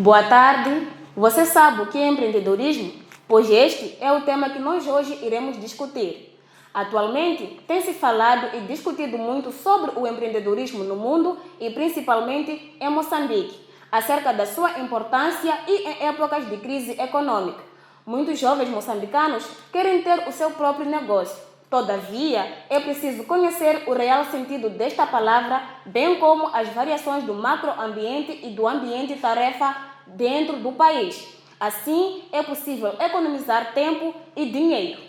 Boa tarde. Você sabe o que é empreendedorismo? Pois este é o tema que nós hoje iremos discutir. Atualmente, tem-se falado e discutido muito sobre o empreendedorismo no mundo e principalmente em Moçambique, acerca da sua importância e em épocas de crise econômica. Muitos jovens moçambicanos querem ter o seu próprio negócio. Todavia, é preciso conhecer o real sentido desta palavra, bem como as variações do macroambiente e do ambiente tarefa dentro do país. Assim, é possível economizar tempo e dinheiro.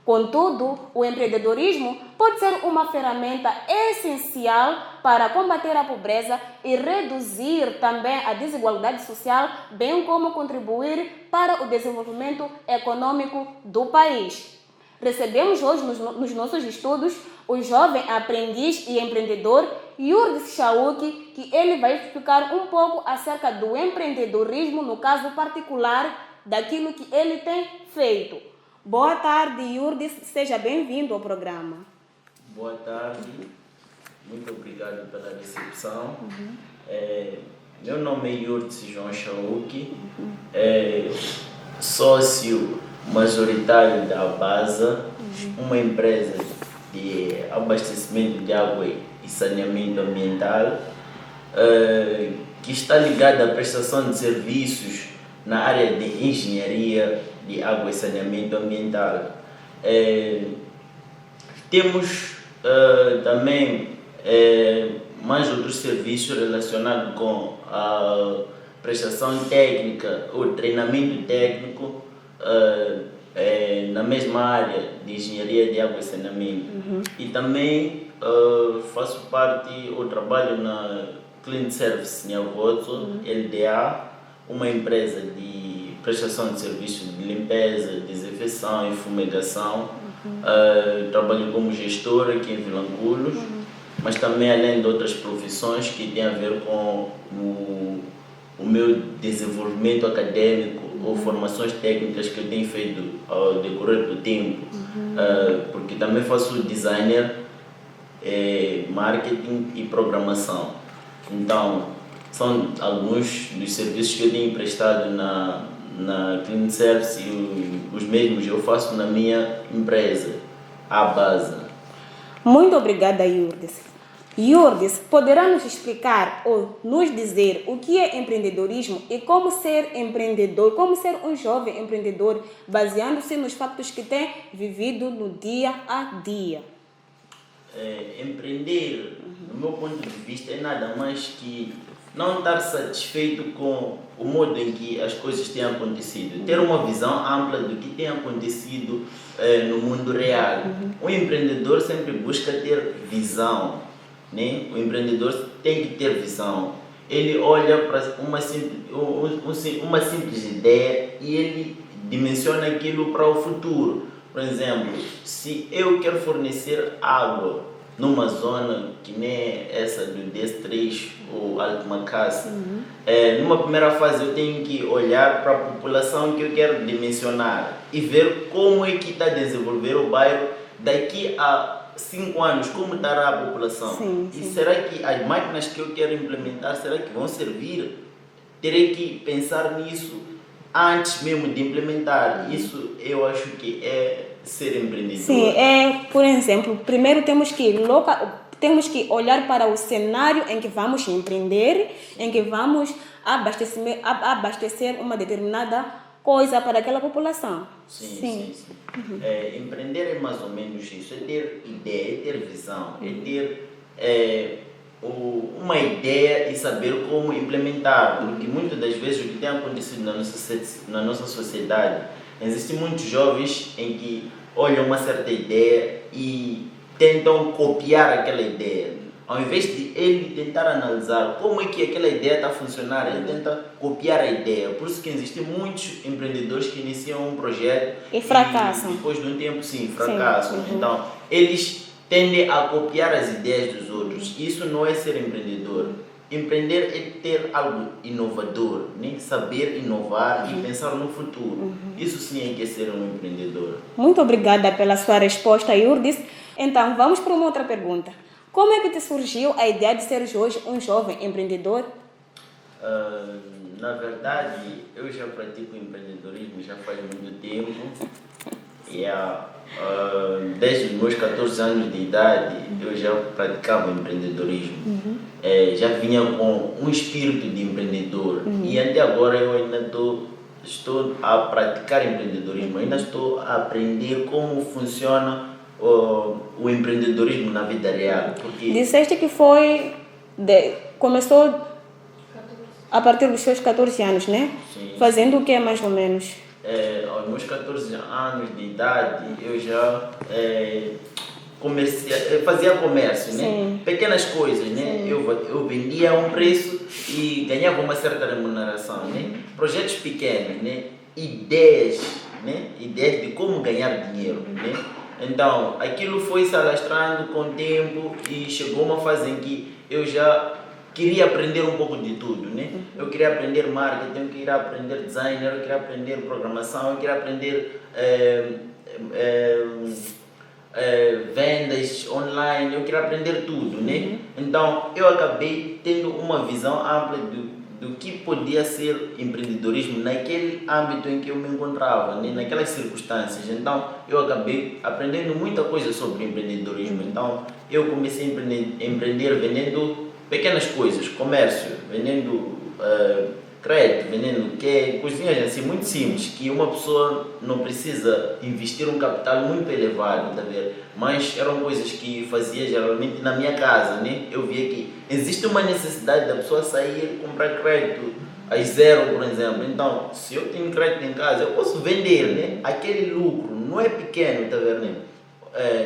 Contudo, o empreendedorismo pode ser uma ferramenta essencial para combater a pobreza e reduzir também a desigualdade social, bem como contribuir para o desenvolvimento econômico do país. Recebemos hoje nos nossos estudos o jovem aprendiz e empreendedor Yurdis Chauki, que ele vai explicar um pouco acerca do empreendedorismo, no caso particular daquilo que ele tem feito. Boa tarde, Yurdis, seja bem-vindo ao programa. Boa tarde, muito obrigado pela recepção. Meu nome é Yurdis João Chauki, sócio majoritário da Abasa, uma empresa de abastecimento de água e saneamento ambiental, que está ligada à prestação de serviços na área de engenharia de água e saneamento ambiental. Temos também mais outros serviços relacionados com a prestação técnica ou treinamento técnico na mesma área de engenharia de água e saneamento. E também faço parte ou trabalho na Clean Service Nhagoto, LDA, uma empresa de prestação de serviços de limpeza, desinfecção e fumigação. Trabalho como gestor aqui em Vilanculos, mas também além de outras profissões que têm a ver com o meu desenvolvimento acadêmico ou formações técnicas que eu tenho feito ao decorrer do tempo, porque também faço designer, marketing e programação. Então, são alguns dos serviços que eu tenho prestado na Clean Service e os mesmos eu faço na minha empresa, a Abasa. Muito obrigada, Yurdis. Yurdis, poderá nos explicar ou nos dizer o que é empreendedorismo e como ser empreendedor, como ser um jovem empreendedor, baseando-se nos fatos que tem vivido no dia a dia? Empreender, do meu ponto de vista, é nada mais que não estar satisfeito com o modo em que as coisas têm acontecido, ter uma visão ampla do que tem acontecido no mundo real. O empreendedor sempre busca ter visão, né? O empreendedor tem que ter visão. Ele olha para uma simples ideia e ele dimensiona aquilo para o futuro. Por exemplo, se eu quero fornecer água numa zona que nem essa do DS3 ou Alto Macaça, numa primeira fase eu tenho que olhar para a população que eu quero dimensionar e ver como é que está a desenvolver o bairro daqui a 5 anos, como estará a população. Sim. E será que as máquinas que eu quero implementar, será que vão servir? Terei que pensar nisso antes mesmo de implementar. Isso eu acho que é ser empreendedor. Sim, por exemplo, primeiro temos que olhar para o cenário em que vamos empreender, em que vamos abastecer uma determinada coisa para aquela população. Sim. Empreender é mais ou menos isso, é ter ideia, é ter visão, é ter uma ideia e saber como implementar, porque muitas das vezes o que tem acontecido na nossa sociedade, existem muitos jovens em que olham uma certa ideia e tentam copiar aquela ideia. Ao invés de ele tentar analisar como é que aquela ideia está a funcionar, ele tenta copiar a ideia. Por isso que existem muitos empreendedores que iniciam um projeto e fracassam. E depois de um tempo, fracassam. Então, eles tendem a copiar as ideias dos outros. Isso não é ser empreendedor. Empreender é ter algo inovador, né? Saber inovar e pensar no futuro. Isso sim é que é ser um empreendedor. Muito obrigada pela sua resposta, Yurdis. Então, vamos para uma outra pergunta. Como é que te surgiu a ideia de ser hoje um jovem empreendedor? Na verdade, eu já pratico empreendedorismo já faz muito tempo. Desde os meus 14 anos de idade, eu já praticava empreendedorismo. Já vinha com um espírito de empreendedor. E até agora eu ainda estou a praticar empreendedorismo. Ainda estou a aprender como funciona o empreendedorismo na vida real. Porque Disseste que começou a partir dos seus 14 anos, né? Sim. Fazendo o que mais ou menos? Aos meus 14 anos de idade, eu já fazia comércio, né? Pequenas coisas, né? Eu vendia a um preço e ganhava uma certa remuneração, né? Projetos pequenos, né? Ideias de como ganhar dinheiro, né? Então, aquilo foi se alastrando com o tempo e chegou uma fase em que eu já queria aprender um pouco de tudo, né? Eu queria aprender marketing, eu queria aprender design, eu queria aprender programação, eu queria aprender vendas online, eu queria aprender tudo, né? Então, eu acabei tendo uma visão ampla do que podia ser empreendedorismo naquele âmbito em que eu me encontrava, né? Naquelas circunstâncias. Então, eu acabei aprendendo muita coisa sobre empreendedorismo. Então, eu comecei a empreender vendendo pequenas coisas, comércio, vendendo crédito, vendendo coisinhas assim muito simples, que uma pessoa não precisa investir um capital muito elevado, tá vendo? Mas eram coisas que fazia geralmente na minha casa, né? Eu via que existe uma necessidade da pessoa sair e comprar crédito a zero, por exemplo. Então, se eu tenho crédito em casa, eu posso vender, né? Aquele lucro não é pequeno, tá vendo? Né?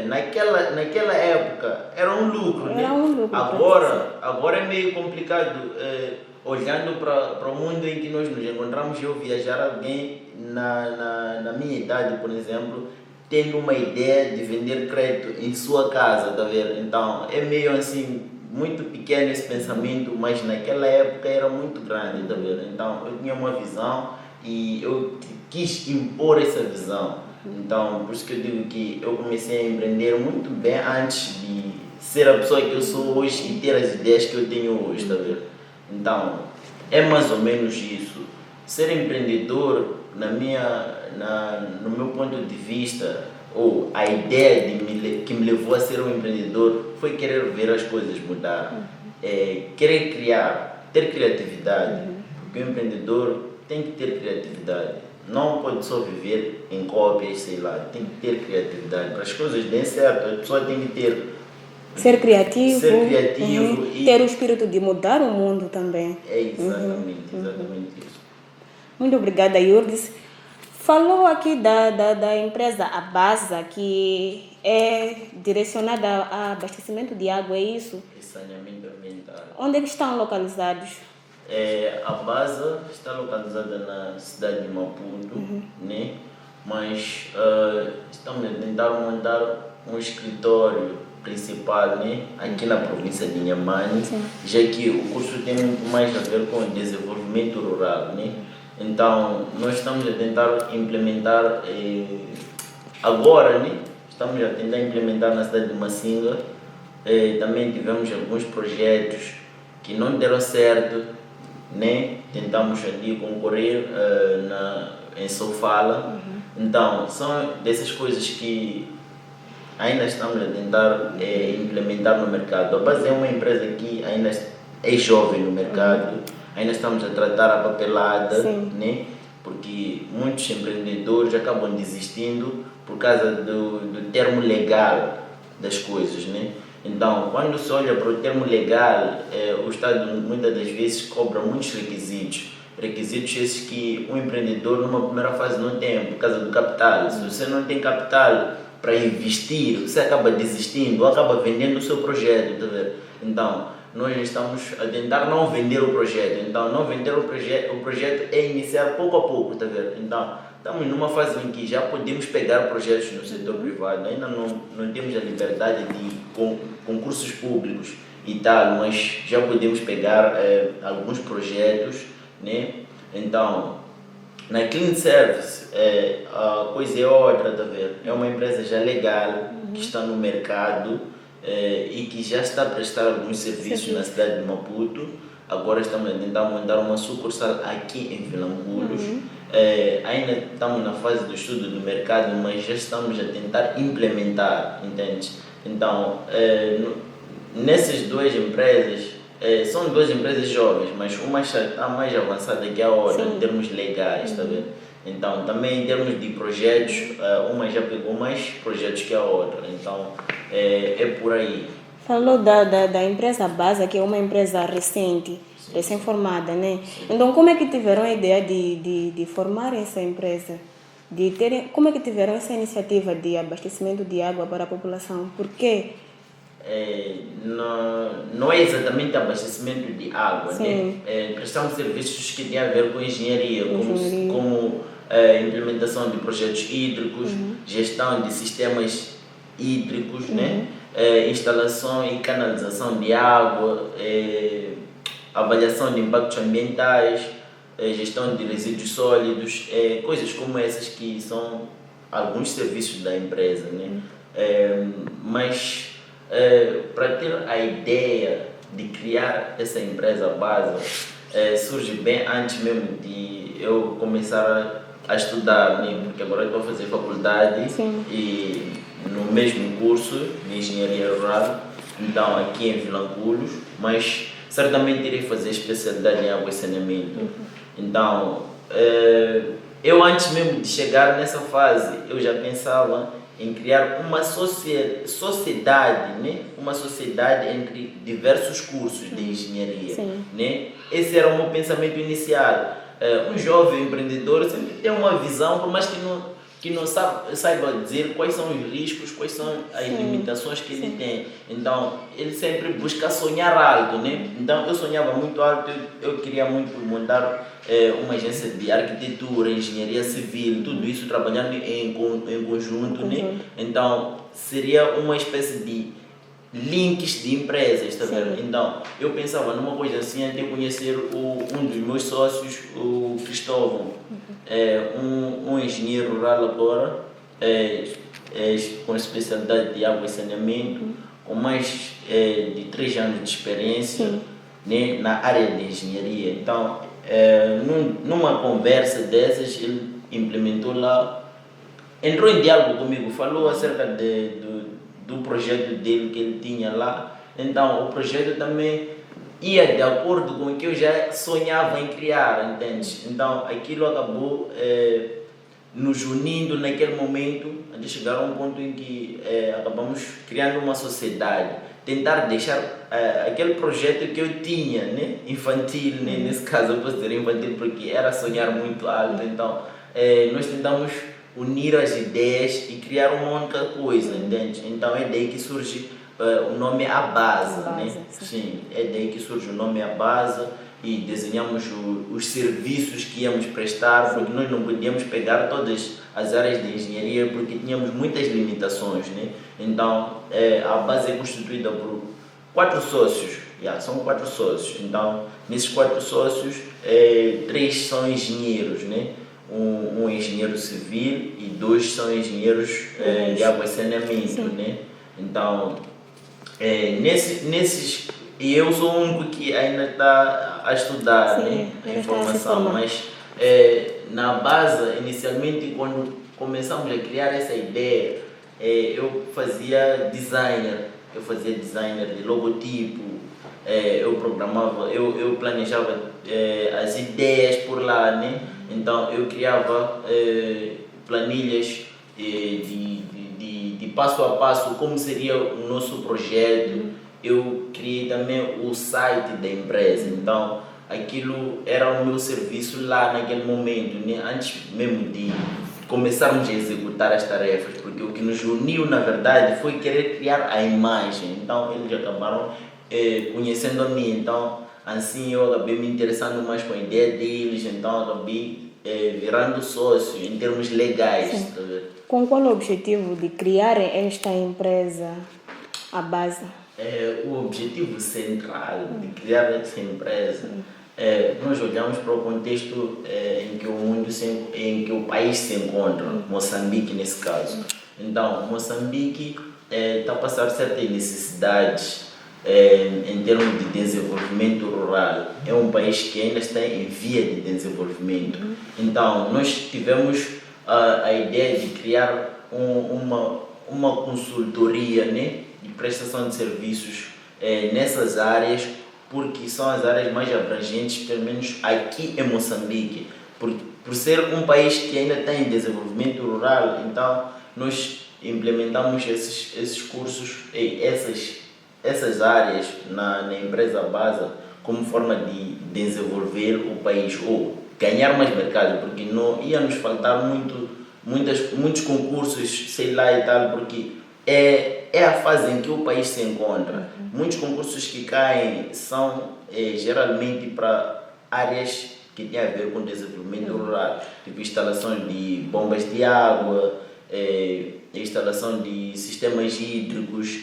Naquela época era um lucro, né? Agora é meio complicado, olhando para o mundo em que nós nos encontramos. Eu viajar alguém na minha idade, por exemplo, tendo uma ideia de vender crédito em sua casa, tá vendo? Então é meio assim, muito pequeno esse pensamento, mas naquela época era muito grande, tá vendo? Então eu tinha uma visão e eu quis impor essa visão. Então, por isso que eu digo que eu comecei a empreender muito bem antes de ser a pessoa que eu sou hoje e ter as ideias que eu tenho hoje, tá vendo? Então, é mais ou menos isso. Ser empreendedor, no meu ponto de vista, ou a ideia que me levou a ser um empreendedor, foi querer ver as coisas mudar. Querer criar, ter criatividade. Porque o empreendedor tem que ter criatividade. Não pode só viver em cópias, sei lá, tem que ter criatividade. Para as coisas darem certo, a pessoa tem que ter... Ser criativo e ter o espírito de mudar o mundo também. É exatamente isso. Muito obrigada, Yurdis. Falou aqui da empresa Abasa, que é direcionada a abastecimento de água, é isso? E saneamento ambiental. Onde é que estão localizados? A Abasa está localizada na cidade de Maputo, né? Mas estamos a tentar montar um escritório principal, né? Aqui na província de Inhambane, já que o curso tem muito mais a ver com o desenvolvimento rural, né? Então, nós estamos a tentar implementar agora, né? Estamos a tentar implementar na cidade de Massinga. Também tivemos alguns projetos que não deram certo, né? Tentamos ali concorrer em Sofala. Então, são dessas coisas que ainda estamos a tentar implementar no mercado. A Base é uma empresa que ainda é jovem no mercado, ainda estamos a tratar a papelada, né? Porque muitos empreendedores acabam desistindo por causa do termo legal das coisas, né? Então, quando se olha para o termo legal, o Estado muitas das vezes cobra muitos requisitos. Requisitos esses que um empreendedor numa primeira fase não tem, por causa do capital. Se você não tem capital para investir, você acaba desistindo ou acaba vendendo o seu projeto, tá vendo? Então, nós estamos a tentar não vender o projeto. Então, não vender o projeto é iniciar pouco a pouco, tá vendo? Então, estamos numa fase em que já podemos pegar projetos no setor privado. Ainda não temos a liberdade de concursos públicos e tal, mas já podemos pegar alguns projetos, né? Então, na Clean Service, a coisa é outra, tá vendo? É uma empresa já legal, que está no mercado e que já está a prestar alguns serviços na cidade de Maputo. agora estamos a tentar montar uma sucursal aqui em Vilanculos. Ainda estamos na fase do estudo do mercado, mas já estamos a tentar implementar, entende? Então, nessas duas empresas, são duas empresas jovens, mas uma está mais avançada que a outra em termos legais, está vendo? Então, também em termos de projetos, uma já pegou mais projetos que a outra, então é por aí. Falou da empresa Basa, que é uma empresa recente, recém-formada, né? Então, como é que tiveram a ideia de formar essa empresa? Como é que tiveram essa iniciativa de abastecimento de água para a população? Por quê? Não é exatamente abastecimento de água, né? Prestação de serviços que têm a ver com engenharia, como implementação de projetos hídricos, gestão de sistemas hídricos, né? Instalação e canalização de água, avaliação de impactos ambientais, gestão de resíduos sólidos, coisas como essas que são alguns serviços da empresa, né? Mas para ter a ideia de criar essa empresa Basa, surge bem antes mesmo de eu começar a estudar, né? Porque agora eu estou a fazer faculdade e no mesmo curso de engenharia rural, então aqui em Vilanculos, mas certamente irei fazer especialidade em água e saneamento. Então, eu antes mesmo de chegar nessa fase, eu já pensava em criar uma sociedade, né? Uma sociedade entre diversos cursos de engenharia, né? Esse era o meu pensamento inicial. Um jovem empreendedor sempre tem uma visão, por mais que não saiba dizer quais são os riscos, quais são as limitações que ele tem. Então, ele sempre busca sonhar alto, né? Então, eu sonhava muito alto, eu queria muito montar uma agência de arquitetura, engenharia civil, tudo isso trabalhando em conjunto, né? Então, seria uma espécie de links de empresas, tá vendo? Então, eu pensava numa coisa assim até conhecer um dos meus sócios, o Cristóvão, um engenheiro rural agora, com especialidade de água e saneamento, com mais de 3 anos de experiência, né, na área de engenharia. Então, numa conversa dessas, ele implementou lá, entrou em diálogo comigo, falou acerca do projeto dele que ele tinha lá. Então, o projeto também ia de acordo com o que eu já sonhava em criar, entende? Então, aquilo acabou nos unindo naquele momento, até chegar a um ponto em que acabamos criando uma sociedade, tentar deixar aquele projeto que eu tinha, né? Infantil, né? Nesse caso eu posso dizer infantil porque era sonhar muito alto. Então, nós tentamos unir as ideias e criar uma única coisa, entende? Então é daí que surge o nome A Basa, né? Sim, é daí que surge o nome A Basa e desenhamos os serviços que íamos prestar, porque nós não podíamos pegar todas as áreas de engenharia porque tínhamos muitas limitações, né? Então a base é constituída por 4 sócios, são 4 sócios. Então nesses 4 sócios, 3 são engenheiros, né? Um engenheiro civil e 2 são engenheiros de água e saneamento, né? Então, nesses, e eu sou o único que ainda está a estudar, né? A informação, mas na base, inicialmente, quando começamos a criar essa ideia, eu fazia designer de logotipo, eu programava, eu planejava as ideias por lá, né? Então eu criava planilhas de passo a passo, como seria o nosso projeto. Eu criei também o site da empresa, então aquilo era o meu serviço lá naquele momento, né? Antes mesmo de começarmos a executar as tarefas, porque o que nos uniu na verdade foi querer criar a imagem. Então eles acabaram conhecendo a mim, então assim eu acabei me interessando mais com a ideia deles, então acabei virando sócio em termos legais. Tá vendo? Com qual o objetivo de criar esta empresa, A Basa? O objetivo central de criar essa empresa, nós olhamos para o contexto em que o mundo em que o país se encontra, Moçambique nesse caso. Então, Moçambique está a passar certas necessidades em termos de desenvolvimento rural, é um país que ainda está em via de desenvolvimento. Então, nós tivemos a ideia de criar uma consultoria, né, de prestação de serviços nessas áreas, porque são as áreas mais abrangentes, pelo menos aqui em Moçambique. Por ser um país que ainda está em desenvolvimento rural, então nós implementamos esses cursos, essas áreas na empresa base como forma de desenvolver o país ou ganhar mais mercado, porque não ia nos faltar muitos concursos, sei lá e tal, porque é a fase em que o país se encontra. Muitos concursos que caem são geralmente para áreas que têm a ver com desenvolvimento rural, tipo instalações de bombas de água, instalação de sistemas hídricos,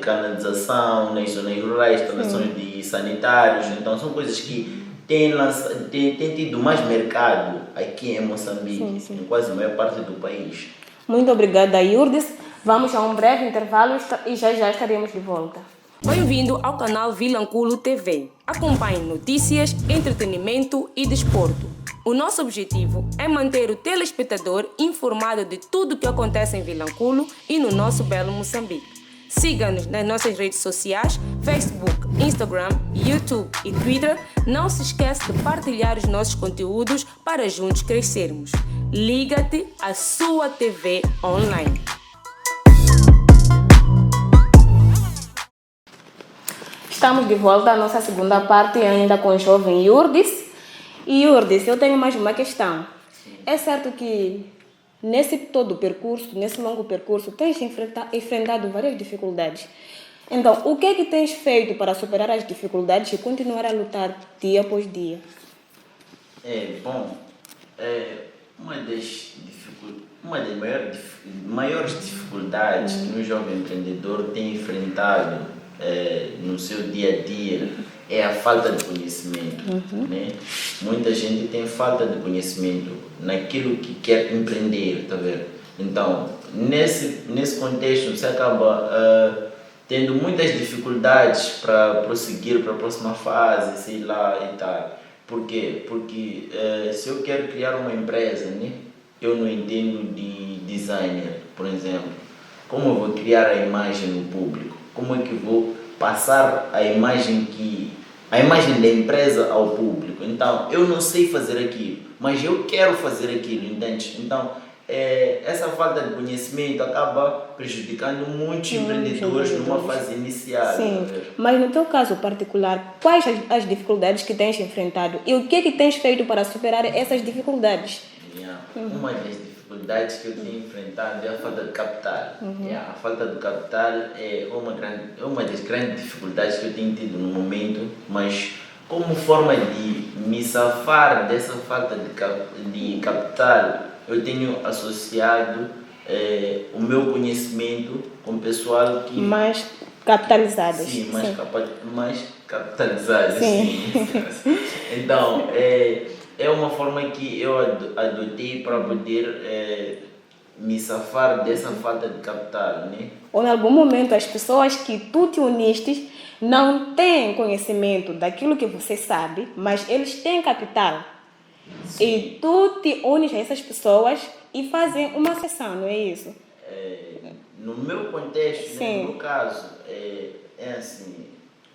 canalização nas zonas rurais, instalações de sanitários. Então são coisas que têm tido mais mercado aqui em Moçambique, em quase a maior parte do país. Muito obrigada, Yurdis. Vamos a um breve intervalo e já estaremos de volta. Bem-vindo ao canal Vilanculo TV. Acompanhe notícias, entretenimento e desporto. O nosso objetivo é manter o telespectador informado de tudo o que acontece em Vilanculo e no nosso belo Moçambique. Siga-nos nas nossas redes sociais, Facebook, Instagram, YouTube e Twitter. Não se esqueça de partilhar os nossos conteúdos para juntos crescermos. Liga-te à sua TV online. Estamos de volta à nossa segunda parte, ainda com o jovem Yurdis. E Yurdis, eu tenho mais uma questão. É certo que nesse todo percurso, nesse longo percurso, tens enfrentado várias dificuldades. Então, o que é que tens feito para superar as dificuldades e continuar a lutar dia após dia? Uma das maiores dificuldades que um jovem empreendedor tem enfrentado no seu dia a dia é a falta de conhecimento. Né? Muita gente tem falta de conhecimento naquilo que quer empreender, tá vendo? Então, nesse contexto, você acaba tendo muitas dificuldades para prosseguir para a próxima fase, sei lá e tal. Por quê? Porque se eu quero criar uma empresa, né? Eu não entendo de designer, por exemplo. Como eu vou criar a imagem no público? Como é que eu vou passar a imagem da empresa ao público? Então, eu não sei fazer aquilo, mas eu quero fazer aquilo, entende? Então, essa falta de conhecimento acaba prejudicando muitos empreendedores numa fase inicial. Sim, mas no teu caso particular, quais as dificuldades que tens enfrentado e o que é que tens feito para superar essas dificuldades? Uma das dificuldades que eu tenho enfrentado é a falta de capital. A falta de capital é uma das grandes dificuldades que eu tenho tido no momento, mas como forma de me safar dessa falta de capital, eu tenho associado o meu conhecimento com o pessoal que... Mais capitalizadas. Sim, mais capitalizadas. Sim. Então, é uma forma que eu adotei para poder me safar dessa falta de capital, né? Ou em algum momento as pessoas que tu te unistes não têm conhecimento daquilo que você sabe, mas eles têm capital. Sim. E tu te unes a essas pessoas e fazem uma sessão, não é isso? No meu contexto, né, no meu caso, é assim,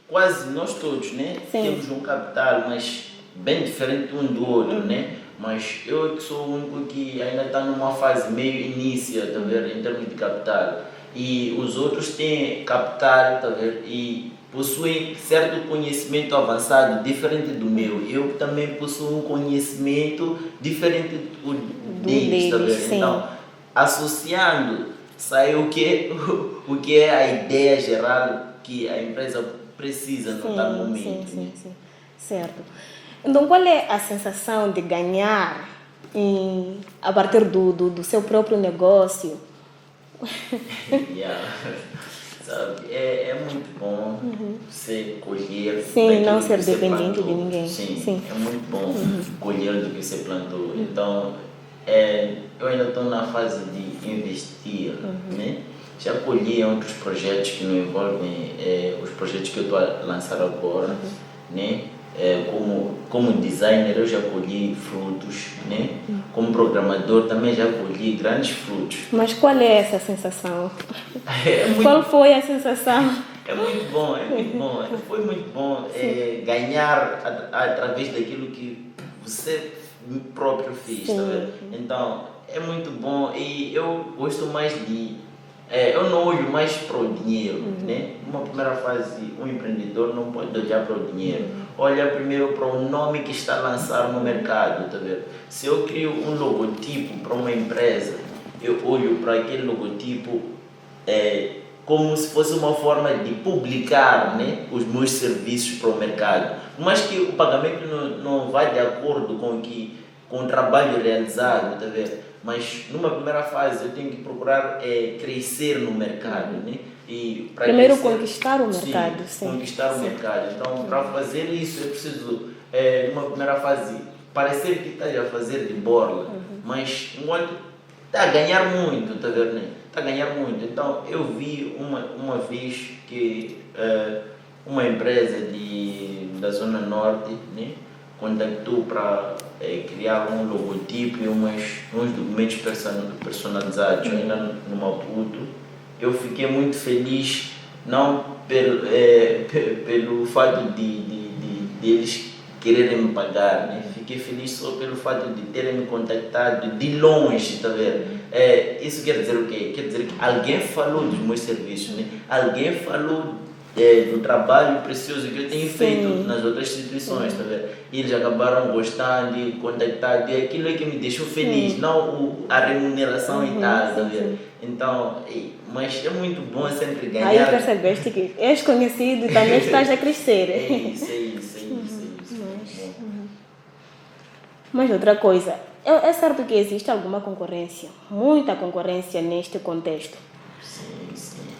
quase nós todos, né, temos um capital, mas bem diferente um do outro, né? Mas eu que sou o único que ainda está numa fase meio inícia, tá vendo? Em termos de capital. E os outros têm capital, tá vendo? E possuem certo conhecimento avançado, diferente do meu. Eu também possuo um conhecimento diferente do deles, tá vendo? Então, associando, sai o que é a ideia geral que a empresa precisa no tal momento. Sim. Certo. Então, qual é a sensação de ganhar a partir do seu próprio negócio? Sabe, é muito bom você colher. Sim, não ser dependente de ninguém. Sim, é muito bom colher do que você plantou. Então, eu ainda estou na fase de investir, né? já colhi em outros projetos que não envolvem os projetos que eu estou a lançar agora, né? Como designer eu já colhi frutos, né? Como programador também já colhi grandes frutos. Mas qual é essa sensação? Qual foi a sensação? É muito bom, foi muito bom ganhar através daquilo que você próprio fez, tá vendo? Então é muito bom e eu gosto mais eu não olho mais para o dinheiro, né? Numa primeira fase, um empreendedor não pode olhar para o dinheiro. Olha primeiro para o nome que está a lançar no mercado, tá vendo? Se eu crio um logotipo para uma empresa, eu olho para aquele logotipo como se fosse uma forma de publicar, né, os meus serviços para o mercado. Mas que o pagamento não vai de acordo com o trabalho realizado, tá vendo? Mas numa primeira fase eu tenho que procurar crescer no mercado, né? E primeiro conquistar o mercado. Sim. Conquistar o mercado. Então, para fazer isso, eu preciso, numa primeira fase, parecer que está a fazer de borla, mas enquanto está a ganhar muito, tá vendo? Né? Está a ganhar muito. Então, eu vi uma vez que uma empresa da Zona Norte, né, contactou para criar um logotipo e uns documentos personalizados ainda no Maputo. Eu fiquei muito feliz, não pelo fato de eles quererem me pagar, né? Fiquei feliz só pelo fato de terem me contactado de longe, tá vendo? Isso quer dizer o quê? Quer dizer que alguém falou dos meus serviços, né? Alguém falou do trabalho precioso que eu tenho feito nas outras instituições, tá vendo? E eles acabaram gostando e contactando, e aquilo é que me deixou feliz, não a remuneração e tal, tá vendo? Então, mas é muito bom sempre ganhar. Aí percebeste que és conhecido e também estás a crescer. É isso. Mas outra coisa, é certo que existe alguma concorrência, muita concorrência neste contexto. Sim.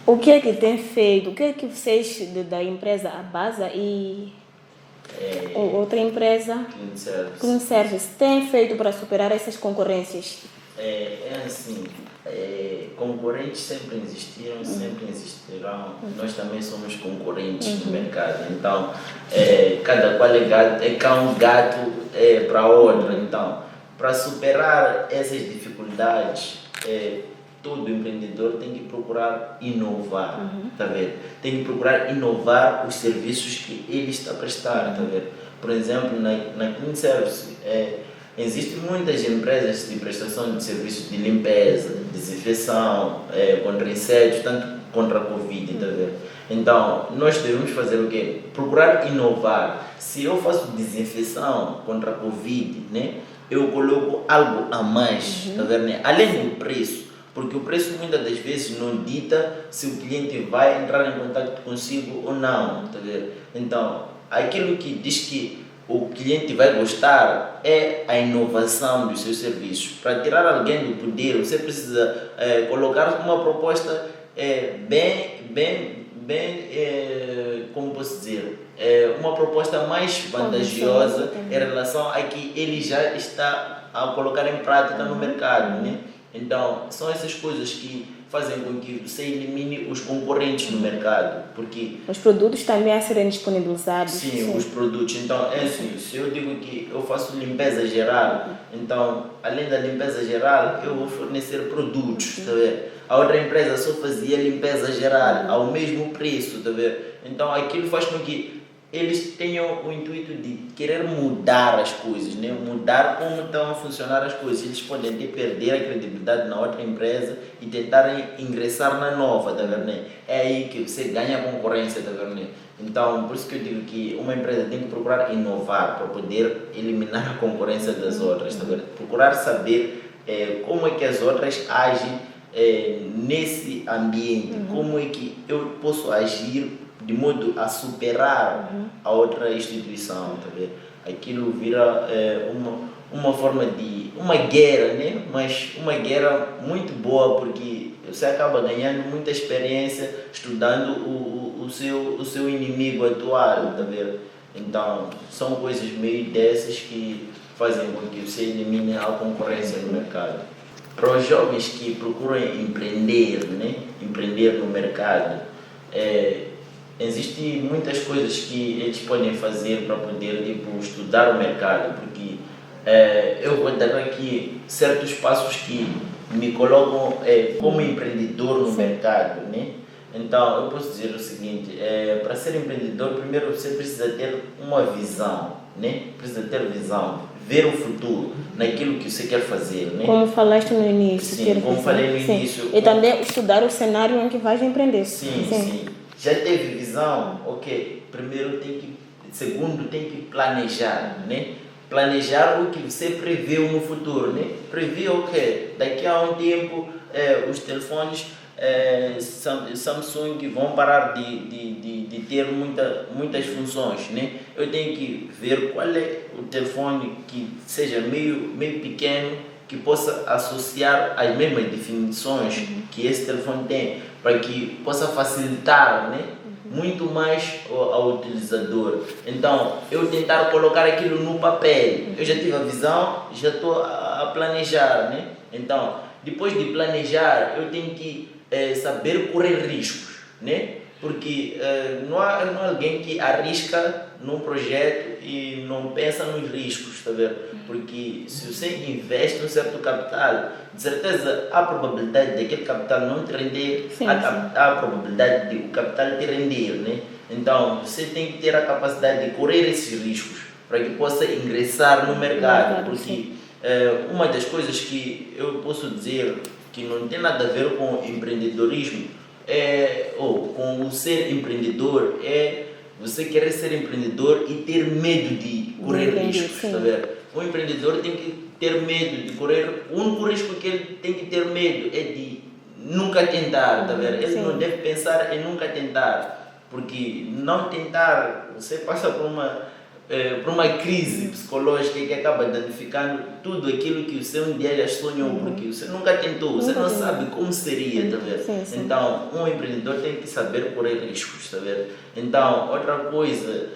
O que é que tem feito? O que é que vocês da empresa Abasa e outra empresa, Clean Service, têm feito para superar essas concorrências? Assim, concorrentes sempre existiram, sempre existirão. Nós também somos concorrentes no mercado. Então, cada qual é cão, gato para outro. Então, para superar essas dificuldades, todo empreendedor tem que procurar inovar, tá vendo? Tem que procurar inovar os serviços que ele está a prestar, tá vendo? Por exemplo, na Clean Service, existem muitas empresas de prestação de serviços de limpeza, desinfecção, contra incêndios, tanto contra a Covid, tá vendo? Então, nós devemos fazer o quê? Procurar inovar. Se eu faço desinfecção contra a Covid, né, eu coloco algo a mais, tá vendo? Né? Além do preço. Porque o preço muitas das vezes não dita se o cliente vai entrar em contato consigo ou não, tá vendo? Então, aquilo que diz que o cliente vai gostar é a inovação dos seus serviços. Para tirar alguém do poder, você precisa colocar uma proposta como posso dizer, uma proposta mais vantajosa em relação a que ele já está a colocar em prática no mercado, né? Então, são essas coisas que fazem com que você elimine os concorrentes no mercado, porque os produtos também a serem disponibilizados. Sim, os produtos. Então, é assim, se eu digo que eu faço limpeza geral, então, além da limpeza geral, eu vou fornecer produtos, tá vendo? A outra empresa só fazia limpeza geral, ao mesmo preço, tá vendo? Então, aquilo faz com que eles tenham o intuito de querer mudar as coisas, né? Mudar como estão a funcionar as coisas. Eles podem perder a credibilidade na outra empresa e tentarem ingressar na nova, tá vendo? É aí que você ganha a concorrência, tá vendo? Então, por isso que eu digo que uma empresa tem que procurar inovar para poder eliminar a concorrência das outras, tá vendo? Procurar saber como é que as outras agem nesse ambiente, como é que eu posso agir de modo a superar a outra instituição, tá vendo? Aquilo vira uma forma de uma guerra, né? Mas uma guerra muito boa, porque você acaba ganhando muita experiência estudando o seu inimigo atual, tá vendo? Então, são coisas meio dessas que fazem com que você elimine a concorrência no mercado. para os jovens que procuram empreender, né? Empreender no mercado, existem muitas coisas que eles podem fazer para poder tipo, estudar o mercado, porque eu vou dar aqui certos passos que me colocam como empreendedor no mercado, né? Então, eu posso dizer o seguinte, para ser empreendedor, primeiro você precisa ter uma visão, né? Precisa ter visão, ver o futuro naquilo que você quer fazer, né? Como falaste no início. Sim, como falei no início. E também estudar o cenário em que vais empreender. Sim. Já teve visão? Ok. Segundo, tem que planejar, né? Planejar o que você previu no futuro, né? Previu o quê? Daqui a um tempo, os telefones Samsung vão parar de ter muitas funções, né? Eu tenho que ver qual é o telefone que seja meio pequeno, que possa associar as mesmas definições que esse telefone tem, para que possa facilitar, né? Muito mais ao utilizador. Então, eu tentar colocar aquilo no papel. Eu já tive a visão, já estou a planejar, né? Então, depois de planejar, eu tenho que saber correr riscos, né? Porque não há alguém que arrisca num projeto e não pensa nos riscos, tá vendo? Porque se você investe um certo capital, de certeza há a probabilidade daquele capital não te render, há a probabilidade de o capital te render, né? Então, você tem que ter a capacidade de correr esses riscos para que possa ingressar no mercado, porque uma das coisas que eu posso dizer que não tem nada a ver com empreendedorismo ou com o ser empreendedor você querer ser empreendedor e ter medo de correr riscos, tá vendo? O empreendedor tem que ter medo de correr, o único risco que ele tem que ter medo é de nunca tentar, tá vendo? Ele não deve pensar em nunca tentar, porque não tentar, você passa por uma crise psicológica que acaba danificando tudo aquilo que você um dia já sonhou, porque você nunca tentou, você não sabe como seria, tá vendo? Então, um empreendedor tem que saber correr riscos, tá vendo? Então, outra coisa,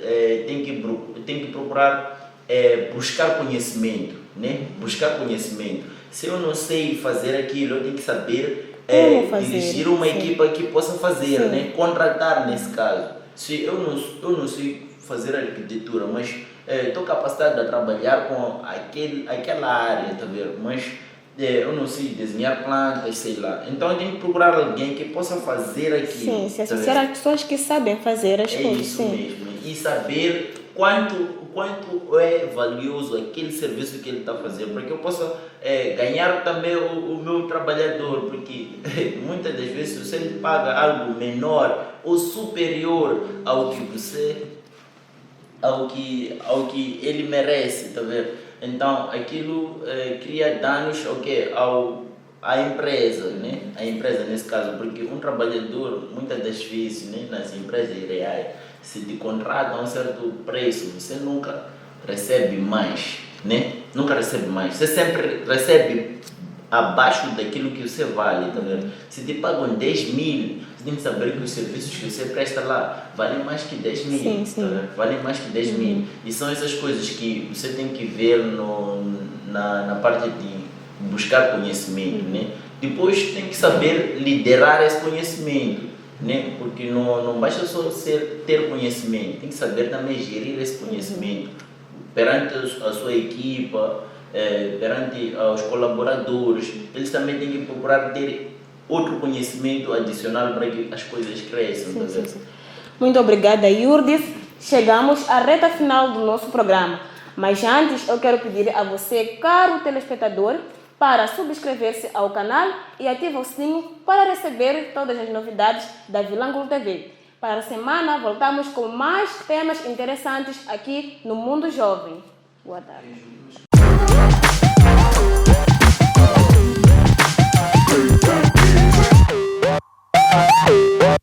tem que procurar buscar conhecimento, né? Buscar conhecimento. Se eu não sei fazer aquilo, eu tenho que saber dirigir uma equipa que possa fazer, né? Contratar nesse caso. Se eu não sei fazer arquitetura, mas estou capacitado a trabalhar com aquela área, tá vendo? Mas eu não sei desenhar plantas, sei lá. Então eu tenho que procurar alguém que possa fazer aquilo. Sim, se associar a pessoas que sabem fazer as coisas. Isso mesmo. E saber quanto é valioso aquele serviço que ele está fazendo, para que eu possa ganhar também o meu trabalhador, porque muitas das vezes você lhe paga algo menor ou superior ao que ele merece, tá vendo? Então aquilo cria danos à empresa, né? A empresa nesse caso, porque um trabalhador muitas das vezes, né, nas empresas reais, se te contratam a um certo preço, você nunca recebe mais, né? Nunca recebe mais, você sempre recebe abaixo daquilo que você vale, tá vendo? Se te pagam 10 mil, você tem que saber que os serviços que você presta lá valem mais que 10 mil, tá vendo? Valem mais que 10 mil. E são essas coisas que você tem que ver na parte de buscar conhecimento, né? Depois tem que saber liderar esse conhecimento, né? Porque não basta só ter conhecimento, tem que saber também gerir esse conhecimento perante a sua equipa, perante os colaboradores. Eles também têm que procurar ter outro conhecimento adicional para que as coisas cresçam. Sim. Muito obrigada, Yurdis. Chegamos à reta final do nosso programa, mas antes eu quero pedir a você, caro telespectador, para subscrever-se ao canal e ativar o sininho para receber todas as novidades da Vilanculo TV. Para a semana voltamos com mais temas interessantes aqui no Mundo Jovem. Boa tarde.